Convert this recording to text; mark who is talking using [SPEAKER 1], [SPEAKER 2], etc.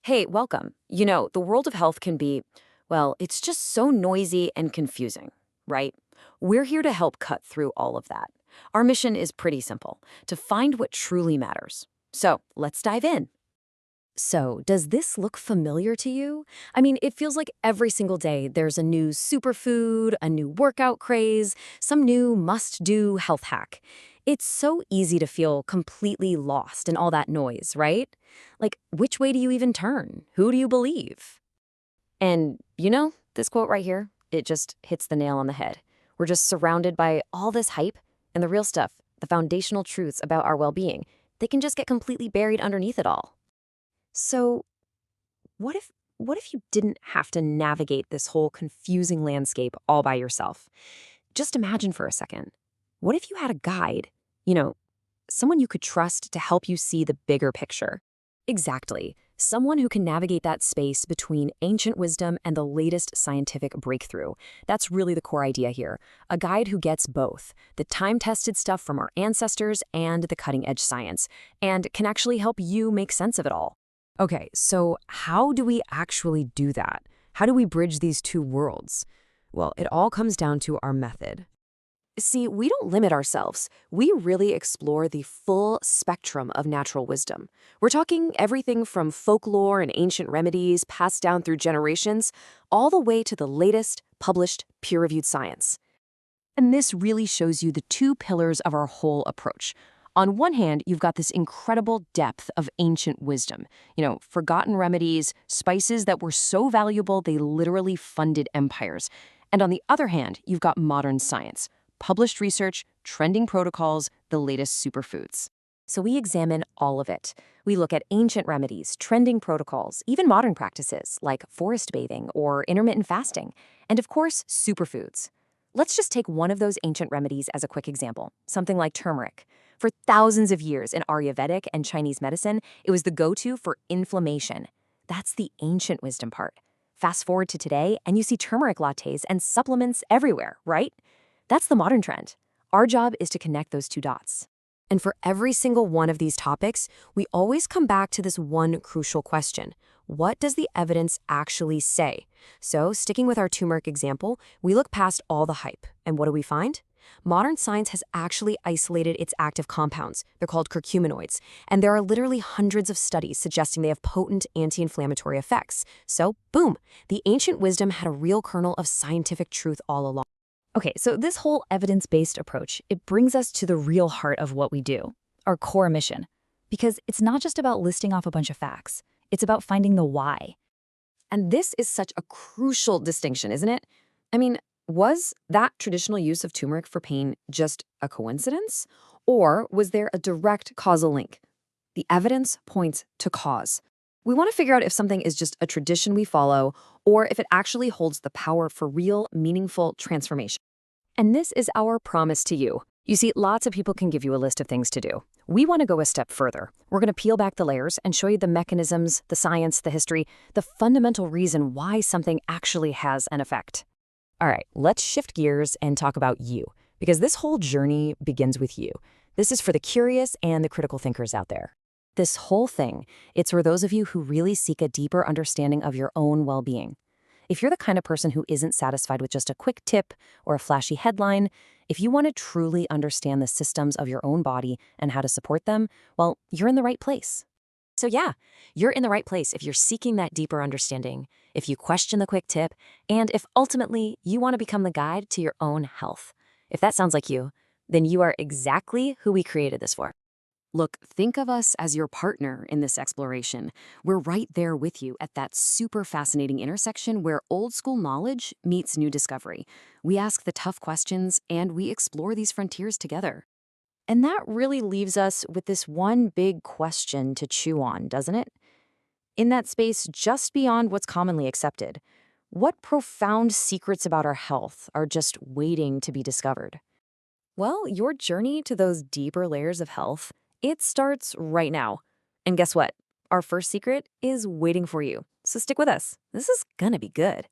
[SPEAKER 1] Hey, welcome. The world of health can be, well, it's just so noisy and confusing, right? We're here to help cut through all of that. Our mission is pretty simple, to find what truly matters. So let's dive in. So, does this look familiar to you? I mean, it feels like every single day there's a new superfood, a new workout craze, some new must do health hack. It's so easy to feel completely lost in all that noise, right? Like, which way do you even turn? Who do you believe? And this quote right here, it just hits the nail on the head. We're just surrounded by all this hype, and the real stuff, the foundational truths about our well being, they can just get completely buried underneath it all. So, what if what if you didn't have to navigate this whole confusing landscape all by yourself? Just imagine for a second. What if you had a guide? You know, someone you could trust to help you see the bigger picture. Exactly. Someone who can navigate that space between ancient wisdom and the latest scientific breakthrough. That's really the core idea here. A guide who gets both, the time-tested stuff from our ancestors and the cutting-edge science, and can actually help you make sense of it all. Okay, so how do we actually do that? How do we bridge these two worlds? Well, it all comes down to our method. See, we don't limit ourselves. We really explore the full spectrum of natural wisdom. We're talking everything from folklore and ancient remedies passed down through generations, all the way to the latest published peer-reviewed science. And this really shows you the two pillars of our whole approach. On one hand, you've got this incredible depth of ancient wisdom. Forgotten remedies, spices that were so valuable they literally funded empires. And on the other hand, you've got modern science, published research, trending protocols, the latest superfoods. So we examine all of it. We look at ancient remedies, trending protocols, even modern practices like forest bathing or intermittent fasting, and of course, superfoods. Let's just take one of those ancient remedies as a quick example, something like turmeric. For thousands of years in Ayurvedic and Chinese medicine, it was the go-to for inflammation. That's the ancient wisdom part. Fast forward to today, and you see turmeric lattes and supplements everywhere, right? That's the modern trend. Our job is to connect those two dots. And for every single one of these topics, we always come back to this one crucial question. What does the evidence actually say? So, sticking with our turmeric example, we look past all the hype. And what do we find? Modern science has actually isolated its active compounds. They're called curcuminoids. And there are literally hundreds of studies suggesting they have potent anti-inflammatory effects. So, boom, the ancient wisdom had a real kernel of scientific truth all along. Okay, so this whole evidence-based approach, it brings us to the real heart of what we do, our core mission. Because it's not just about listing off a bunch of facts. It's about finding the why. And this is such a crucial distinction, isn't it? I mean, was that traditional use of turmeric for pain just a coincidence? Or was there a direct causal link? The evidence points to cause. We want to figure out if something is just a tradition we follow or if it actually holds the power for real, meaningful transformation. And this is our promise to you. You see, lots of people can give you a list of things to do. We want to go a step further. We're going to peel back the layers and show you the mechanisms, the science, the history, the fundamental reason why something actually has an effect. All right, let's shift gears and talk about you, because this whole journey begins with you. This is for the curious and the critical thinkers out there. This whole thing, it's for those of you who really seek a deeper understanding of your own well-being. If you're the kind of person who isn't satisfied with just a quick tip or a flashy headline, if you want to truly understand the systems of your own body and how to support them, well, you're in the right place. So yeah, you're in the right place if you're seeking that deeper understanding, if you question the quick tip, and if ultimately you want to become the guide to your own health. If that sounds like you, then you are exactly who we created this for. Look, think of us as your partner in this exploration. We're right there with you at that super fascinating intersection where old school knowledge meets new discovery. We ask the tough questions and we explore these frontiers together. And that really leaves us with this one big question to chew on, doesn't it? In that space just beyond what's commonly accepted, what profound secrets about our health are just waiting to be discovered? Well, your journey to those deeper layers of health, it starts right now. And guess what? Our first secret is waiting for you. So stick with us. This is gonna be good.